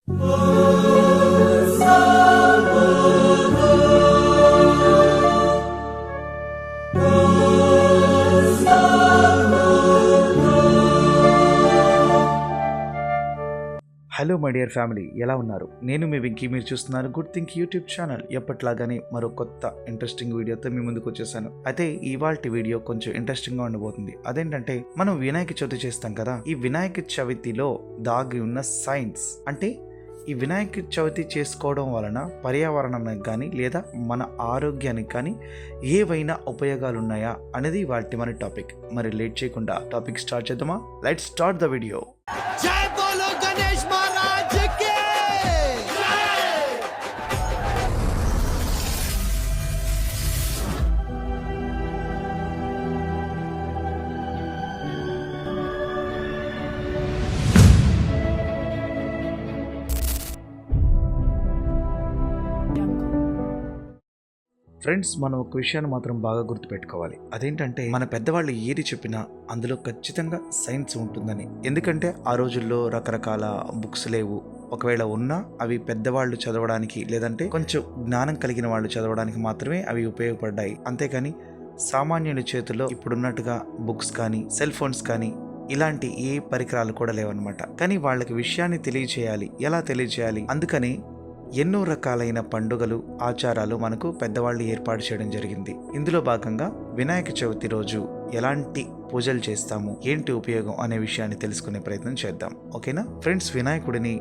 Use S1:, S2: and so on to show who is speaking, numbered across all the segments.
S1: Hello my dear family, ఎలా ఉన్నారు? నేను మీ వెంకీ, మీరు చూస్తున్నారు గుడ్ థింక్ యూట్యూబ్ ఛానల్. ఎప్పట్లాగానే మరో కొత్త ఇంట్రెస్టింగ్ వీడియోతో మీ ముందుకు వచ్చేసాను. అయితే ఇవాల్టి వీడియో కొంచెం ఇంట్రెస్టింగ్ గా ఉండబోతుంది. అదేంటంటే, మనం వినాయక చవితి చేస్తాం కదా. ఈ వినాయక చవితిలో దాగి ఉన్న సైన్స్ అంటే ఈ వినాయక చవితి చేసుకోవడం వలన పర్యావరణానికి కానీ లేదా మన ఆరోగ్యానికి కానీ ఏవైనా ఉపయోగాలు ఉన్నాయా అనేది వాటి మన టాపిక్. మరి లేట్ చేయకుండా టాపిక్ స్టార్ట్ చేద్దామా? Let's start the video. Friends, మనం ఒక విషయాన్ని మాత్రం బాగా గుర్తుపెట్టుకోవాలి. అదేంటంటే, మన పెద్దవాళ్ళు ఏది చెప్పినా అందులో ఖచ్చితంగా సైన్స్ ఉంటుందని. ఎందుకంటే ఆ రోజుల్లో రకరకాల బుక్స్ లేవు. ఒకవేళ ఉన్నా అవి పెద్దవాళ్ళు చదవడానికి లేదంటే కొంచెం జ్ఞానం కలిగిన వాళ్ళు చదవడానికి మాత్రమే అవి ఉపయోగపడ్డాయి. అంతేకాని సామాన్యుల చేతుల్లో ఇప్పుడున్నట్టుగా బుక్స్ కానీ సెల్ ఫోన్స్ కానీ ఇలాంటి ఏ పరికరాలు కూడా లేవన్నమాట. కానీ వాళ్ళకి విషయాన్ని తెలియచేయాలి. ఎలా తెలియచేయాలి? అందుకని ఎన్నో రకాలైన పండుగలు, ఆచారాలు మనకు పెద్దవాళ్ళు ఏర్పాటు చేయడం జరిగింది. ఇందులో భాగంగా వినాయక చవితి రోజు ఎలాంటి పూజలు చేస్తాము, ఏంటి ఉపయోగం అనే విషయాన్ని తెలుసుకునే ప్రయత్నం చేద్దాం. ఓకేనా ఫ్రెండ్స్? వినాయకుడిని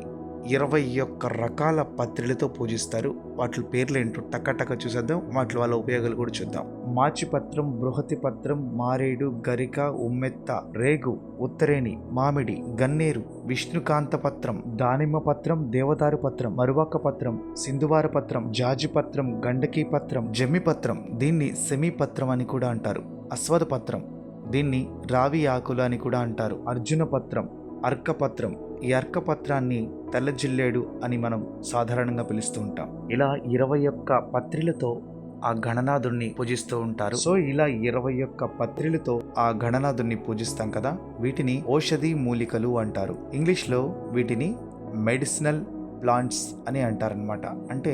S1: 21 రకాల పత్రిలతో పూజిస్తారు. వాటి పేర్లు ఏంటో టక్క చూసేద్దాం. వాటి వల్ల ఉపయోగాలు కూడా చూద్దాం. మాచిపత్రం, బృహతి పత్రం, మారేడు, గరిక, ఉమ్మెత్త, రేగు, ఉత్తరేణి, మామిడి, గన్నేరు, విష్ణుకాంత పత్రం, దానిమ్మ పత్రం, దేవదారు పత్రం, మరువాక పత్రం, సింధువార పత్రం, జాజి పత్రం, గండకీ పత్రం, జమ్మి పత్రం, దీన్ని సెమీ పత్రం అని కూడా అంటారు. అశ్వథ పత్రం, దీన్ని రావి ఆకులు అని కూడా అంటారు. అర్జున పత్రం, అర్కపత్రం, ఈ అర్కపత్రాన్ని తెల్లజిల్లేడు అని మనం సాధారణంగా పిలుస్తూ ఉంటాం. ఇలా 21 పత్రిలతో ఆ గణనాథుణ్ణి పూజిస్తూ ఉంటారు. సో ఇలా 21 పత్రిలతో ఆ గణనాథుణ్ణి పూజిస్తాం కదా, వీటిని ఔషధి మూలికలు అంటారు. ఇంగ్లీష్లో వీటిని మెడిసినల్ ప్లాంట్స్ అని అంటారనమాట. అంటే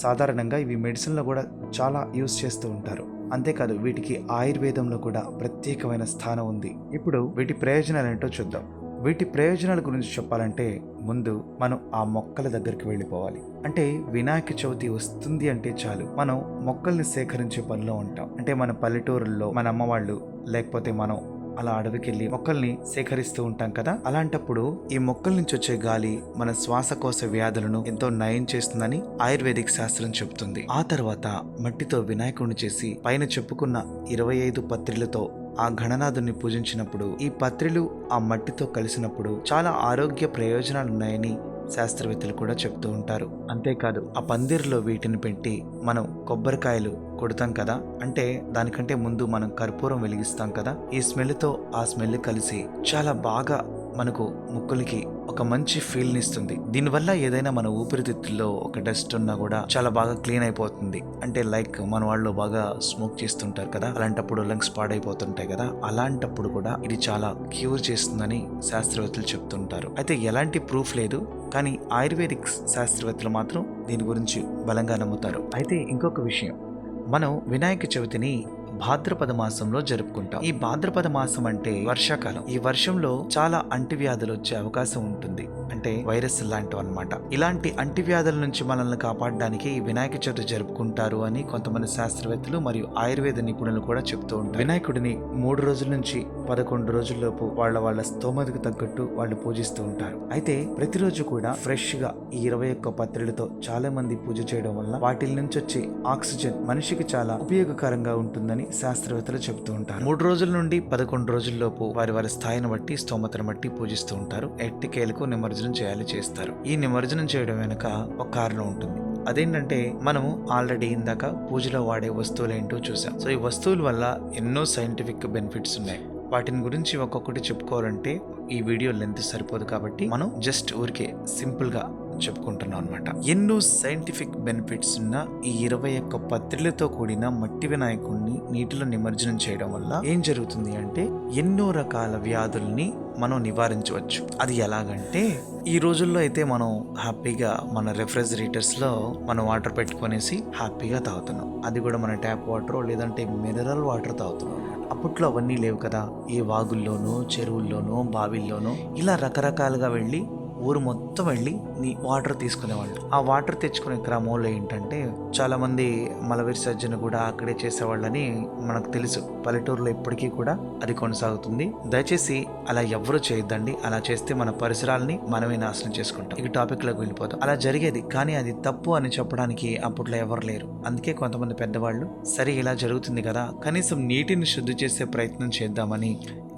S1: సాధారణంగా ఇవి మెడిసిన్లో కూడా చాలా యూజ్ చేస్తూ ఉంటారు. అంతేకాదు, వీటికి ఆయుర్వేదంలో కూడా ప్రత్యేకమైన స్థానం ఉంది. ఇప్పుడు వీటి ప్రయోజనాలు ఏంటో చూద్దాం. వీటి ప్రయోజనాల గురించి చెప్పాలంటే ముందు మనం ఆ మొక్కల దగ్గరికి వెళ్ళిపోవాలి. అంటే వినాయక చవితి వస్తుంది అంటే చాలు మనం మొక్కల్ని సేకరించే పనిలో ఉంటాం. అంటే మన పల్లెటూరుల్లో మన అమ్మ వాళ్ళు లేకపోతే మనం అలా అడవికి వెళ్ళి మొక్కల్ని సేకరిస్తూ ఉంటాం కదా. అలాంటప్పుడు ఈ మొక్కల నుంచి వచ్చే గాలి మన శ్వాసకోశ వ్యాధులను ఎంతో నయం చేస్తుందని ఆయుర్వేదిక్ శాస్త్రం చెబుతుంది. ఆ తర్వాత మట్టితో వినాయకుడిని చేసి పైన చెప్పుకున్న 25 పత్రిలతో ఆ గణనాథుని పూజించినప్పుడు ఈ పత్రిలు ఆ మట్టితో కలిసినప్పుడు చాలా ఆరోగ్య ప్రయోజనాలు ఉన్నాయని శాస్త్రవేత్తలు కూడా చెప్తూ ఉంటారు. అంతేకాదు, ఆ పందిరిలో వీటిని పెట్టి మనం కొబ్బరికాయలు కొడతాం కదా, అంటే దానికంటే ముందు మనం కర్పూరం వెలిగిస్తాం కదా. ఈ స్మెల్తో ఆ స్మెల్ కలిసి చాలా బాగా మనకు ముక్కులకి ఒక మంచి ఫీల్ని ఇస్తుంది. దీనివల్ల ఏదైనా మన ఊపిరితిత్తుల్లో ఒక డస్ట్ ఉన్నా కూడా చాలా బాగా క్లీన్ అయిపోతుంది. అంటే లైక్ మన వాళ్ళు బాగా స్మోక్ చేస్తుంటారు కదా, అలాంటప్పుడు లంగ్స్ పాడైపోతుంటాయి కదా, అలాంటప్పుడు కూడా ఇది చాలా క్యూర్ చేస్తుందని శాస్త్రవేత్తలు చెప్తుంటారు. అయితే ఎలాంటి ప్రూఫ్ లేదు, కానీ ఆయుర్వేదిక్ శాస్త్రవేత్తలు మాత్రం దీని గురించి బలంగా నమ్ముతారు. అయితే ఇంకొక విషయం, మనం వినాయక చవితిని భాద్రపద మాసంలో జరుపుకుంటాం. ఈ భాద్రపద మాసం అంటే వర్షాకాలం. ఈ వర్షంలో చాలా అంటువ్యాధులు వచ్చే అవకాశం ఉంటుంది. అంటే వైరస్ లాంటివి అన్నమాట. ఇలాంటి అంటువ్యాధుల నుంచి మనల్ని కాపాడడానికి ఈ వినాయక చవితి జరుపుకుంటారు అని కొంతమంది శాస్త్రవేత్తలు మరియు ఆయుర్వేద నిపుణులు కూడా చెప్తూ ఉంటారు. వినాయకుడిని 3 రోజుల నుంచి 11 రోజుల్లోపు వాళ్ళ స్తోమతకు తగ్గట్టు వాళ్ళు పూజిస్తూ ఉంటారు. అయితే ప్రతిరోజు కూడా ఫ్రెష్ గా ఈ 21 పత్రిలతో చాలా మంది పూజ చేయడం వల్ల వాటి నుంచి వచ్చే ఆక్సిజన్ మనిషికి చాలా ఉపయోగకరంగా ఉంటుందని శాస్త్రవేత్తలు చెబుతూ ఉంటారు. 3 రోజుల నుండి 11 రోజుల్లోపు వారి స్థాయిని బట్టి స్తోమతను బట్టి పూజిస్తూ ఉంటారు. ఎట్టికేలకు నిమజ్జనం చేస్తారు. ఈ నిమజ్జనం చేయడం వెనుక ఒక కారణం ఉంటుంది. అదేంటంటే, మనము ఆల్రెడీ ఇందాక పూజలో వాడే వస్తువులు ఏంటో చూసాం. సో ఈ వస్తువుల వల్ల ఎన్నో సైంటిఫిక్ బెనిఫిట్స్ ఉన్నాయి. వాటిని గురించి ఒక్కొక్కటి చెప్పుకోవాలంటే ఈ వీడియో లెంత్ సరిపోదు. కాబట్టి మనం జస్ట్ ఊరికే సింపుల్ గా చెప్పుకుంటున్నాం అనమాట. ఎన్నో సైంటిఫిక్ బెనిఫిట్స్ ఉన్న ఈ 21 పత్రిలతో కూడిన మట్టి వినాయకుడిని నీటిలో నిమజ్జనం చేయడం వల్ల ఏం జరుగుతుంది అంటే ఎన్నో రకాల వ్యాధుల్ని మనం నివారించవచ్చు. అది ఎలాగంటే ఈ రోజుల్లో అయితే మనం హ్యాపీగా మన రెఫ్రిజిరేటర్స్లో మనం వాటర్ పెట్టుకునేసి హ్యాపీగా తాగుతున్నాం. అది కూడా మన ట్యాప్ వాటర్ లేదంటే మినరల్ వాటర్ తాగుతున్నాం. అప్పట్లో అవన్నీ లేవు కదా. ఏ వాగుల్లోనో చెరువుల్లోనో బావిల్లోనో ఇలా రకరకాలుగా వెళ్ళి ఊరు మొత్తం వెళ్ళి వాటర్ తీసుకునేవాళ్ళు. ఆ వాటర్ తెచ్చుకునే క్రమంలో ఏంటంటే చాలా మంది మల విసర్జన కూడా అక్కడే చేసేవాళ్ళని మనకు తెలుసు. పల్లెటూరులో ఇప్పటికీ కూడా అది కొనసాగుతుంది. దయచేసి అలా ఎవరు చేయొద్దండి. అలా చేస్తే మన పరిసరాలని మనమే నాశనం చేసుకుంటాం. ఈ టాపిక్ లోకి వెళ్ళిపోతాం. అలా జరిగేది, కానీ అది తప్పు అని చెప్పడానికి అప్పట్లో ఎవరు లేరు. అందుకే కొంతమంది పెద్దవాళ్ళు సరే ఇలా జరుగుతుంది కదా, కనీసం నీటిని శుద్ధి చేసే ప్రయత్నం చేద్దామని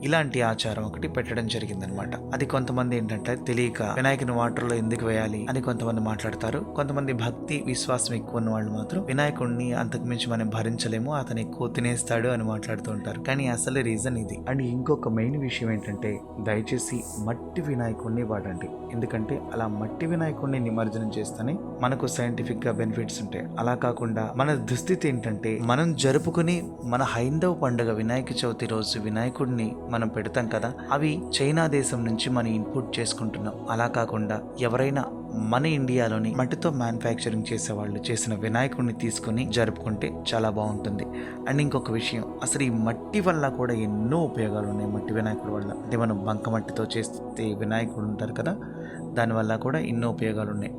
S1: ఇలాంటి ఆచారం ఒకటి పెట్టడం జరిగిందనమాట. అది కొంతమంది ఏంటంటే తెలియక వినాయకుని వాటర్లో ఎందుకు వేయాలి అని కొంతమంది మాట్లాడతారు. కొంతమంది భక్తి విశ్వాసం ఎక్కువ ఉన్న వాళ్ళు మాత్రం వినాయకుడిని అంతకుమించి మనం భరించలేము, అతను ఎక్కువ తినేస్తాడు అని మాట్లాడుతూ ఉంటారు. కానీ అసలు రీజన్ ఇది. అండ్ ఇంకొక మెయిన్ విషయం ఏంటంటే దయచేసి మట్టి వినాయకుడిని వాడండి. ఎందుకంటే అలా మట్టి వినాయకుడిని నిమజ్జనం చేస్తేనే మనకు సైంటిఫిక్ గా బెనిఫిట్స్ ఉంటాయి. అలా కాకుండా మన దుస్థితి ఏంటంటే మనం జరుపుకుని మన హైందవ పండుగ వినాయక చవితి రోజు వినాయకుడిని మనం పెడతాం కదా, అవి చైనా దేశం నుంచి మనం ఇన్పుట్ చేసుకుంటున్నాం. అలా కాకుండా ఎవరైనా మన ఇండియాలోని మట్టితో మ్యానుఫ్యాక్చరింగ్ చేసే వాళ్ళు చేసిన వినాయకుడిని తీసుకుని జరుపుకుంటే చాలా బాగుంటుంది. అండ్ ఇంకొక విషయం, అసలు ఈ మట్టి వల్ల కూడా ఎన్నో ఉపయోగాలు ఉన్నాయి. మట్టి వినాయకుడి వల్ల అంటే మనం బంకమట్టితో చేస్తే వినాయకుడు ఉంటారు కదా, దానివల్ల కూడా ఎన్నో ఉపయోగాలు ఉన్నాయి.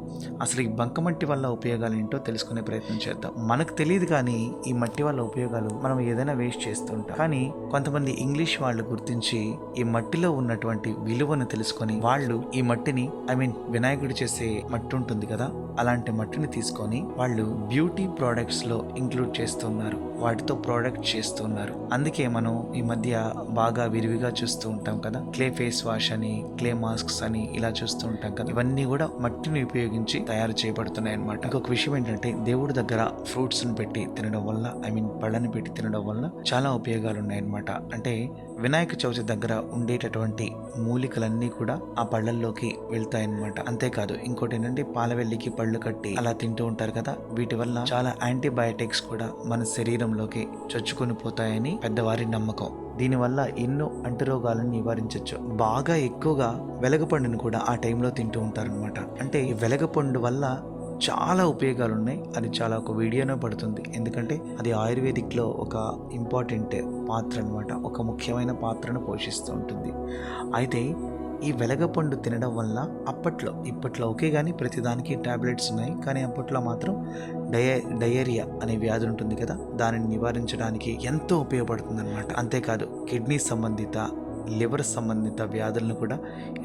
S1: అసలు ఈ బంకమట్టి వల్ల ఉపయోగాలు ఏంటో తెలుసుకునే ప్రయత్నం చేద్దాం. మనకు తెలియదు కానీ ఈ మట్టి వల్ల ఉపయోగాలు మనం ఏదైనా వేస్ట్ చేస్తూ ఉంటాం. కానీ కొంతమంది ఇంగ్లీష్ వాళ్ళు గుర్తించి ఈ మట్టిలో ఉన్నటువంటి విలువను తెలుసుకొని వాళ్ళు ఈ మట్టిని వినాయకుడు చేసే మట్టి ఉంటుంది కదా, అలాంటి మట్టిని తీసుకొని వాళ్ళు బ్యూటీ ప్రోడక్ట్స్ లో ఇంక్లూడ్ చేస్తున్నారు, వాటితో ప్రోడక్ట్ చేస్తున్నారు. అందుకే మనం ఈ మధ్య బాగా విరివిగా చూస్తూ ఉంటాం కదా, క్లే ఫేస్ వాష్ అని, క్లే మాస్క్స్ అని ఇలా చూస్తూ ఉంటాం కదా. ఇవన్నీ కూడా మట్టిని ఉపయోగించి తయారు చేయబడుతున్నాయి అన్నమాట. ఇంకొక విషయం ఏంటంటే దేవుడి దగ్గర ఫ్రూట్స్ ని పెట్టి తినడం వల్ల పళ్ళని పెట్టి తినడం వల్ల చాలా ఉపయోగాలు ఉన్నాయన్నమాట. అంటే వినాయక చవితి దగ్గర ఉండేటటువంటి మూలికలన్నీ కూడా ఆ పళ్ళల్లోకి వెళ్తాయన్నమాట. అంతేకాదు ఇంకోటి ఏంటంటే పాలవెల్లికి పళ్ళు కట్టి అలా తింటూ ఉంటారు కదా, వీటి వల్ల చాలా యాంటీబయాటిక్స్ కూడా మన శరీరంలోకి చొచ్చుకొని పోతాయని పెద్దవారి నమ్మకం. దీనివల్ల ఎన్నో అంటురోగాలను నివారించవచ్చు. బాగా ఎక్కువగా వెలగపండును కూడా ఆ టైంలో తింటూ ఉంటారనమాట. అంటే ఈ వెలగపండు వల్ల చాలా ఉపయోగాలు ఉన్నాయి. అది చాలా ఒక వీడియోనే పడుతుంది, ఎందుకంటే అది ఆయుర్వేదిక్ లో ఒక ఇంపార్టెంట్ పాత్ర అనమాట, ఒక ముఖ్యమైన పాత్రను పోషిస్తూ ఉంటుంది. అయితే ఈ వెలగపండు తినడం వల్ల ఇప్పట్లో ఓకే కానీ ప్రతిదానికి టాబ్లెట్స్ ఉన్నాయి, కానీ అప్పట్లో మాత్రం డయేరియా అనే వ్యాధి ఉంటుంది కదా, దానిని నివారించడానికి ఎంతో ఉపయోగపడుతుంది అనమాట. అంతేకాదు కిడ్నీ సంబంధిత లివర్ సంబంధిత వ్యాధులను కూడా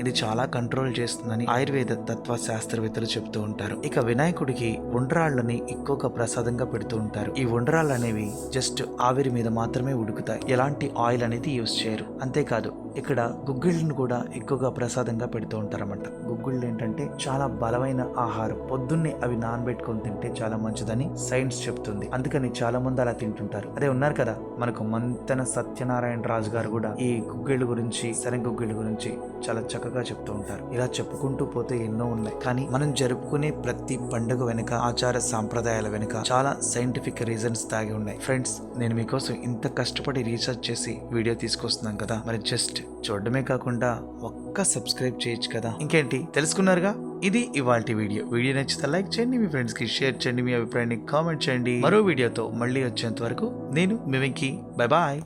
S1: ఇది చాలా కంట్రోల్ చేస్తుందని ఆయుర్వేద తత్వ శాస్త్రవేత్తలు చెప్తూ ఉంటారు. ఇక వినాయకుడికి ఉండ్రాళ్ళని ఎక్కువగా ప్రసాదంగా పెడుతూ ఉంటారు. ఈ ఉండ్రాళ్ళు అనేవి జస్ట్ ఆవిరి మీద మాత్రమే ఉడుకుతాయి, ఎలాంటి ఆయిల్ అనేది యూజ్ చేయరు. అంతేకాదు ఇక్కడ గుగ్గిళ్ళను కూడా ఎక్కువగా ప్రసాదంగా పెడుతూ ఉంటారన్నమాట. గుగ్గిళ్ళు ఏంటంటే చాలా బలమైన ఆహారం, పొద్దున్నే అవి నానబెట్టుకొని తింటే చాలా మంచిదని సైన్స్ చెప్తుంది. అందుకని చాలా మంది అలా తింటుంటారు. అదే ఉన్నారు కదా మనకు మంతెన సత్యనారాయణ రాజు గారు కూడా ఈ గుగ్గిళ్ళు గురించి, శనగగుగ్గిళ్ళ గురించి చాలా చక్కగా చెప్తూ ఉంటారు. ఇలా చెప్పుకుంటూ పోతే ఎన్నో ఉన్నాయి. కానీ మనం జరుపుకునే ప్రతి పండుగ వెనుక, ఆచార సాంప్రదాయాల వెనుక చాలా సైంటిఫిక్ రీజన్స్ దాగి ఉన్నాయి. ఫ్రెండ్స్, నేను మీకోసం ఇంత కష్టపడి రీసెర్చ్ చేసి వీడియో తీసుకొస్తున్నాను కదా, మరి జస్ట్ చూడడమే కాకుండా ఒక్క సబ్స్క్రైబ్ చేయొచ్చు కదా. ఇంకేంటి తెలుసుకున్నారుగా, ఇది ఇవాల్టి వీడియో. వీడియో నచ్చితే లైక్ చేయండి, మీ ఫ్రెండ్స్ కి షేర్ చేయండి, మీ అభిప్రాయాన్ని కామెంట్ చేయండి. మరో వీడియోతో మళ్ళీ వచ్చేంత వరకు నేను మీ వెంకీ. Bye bye.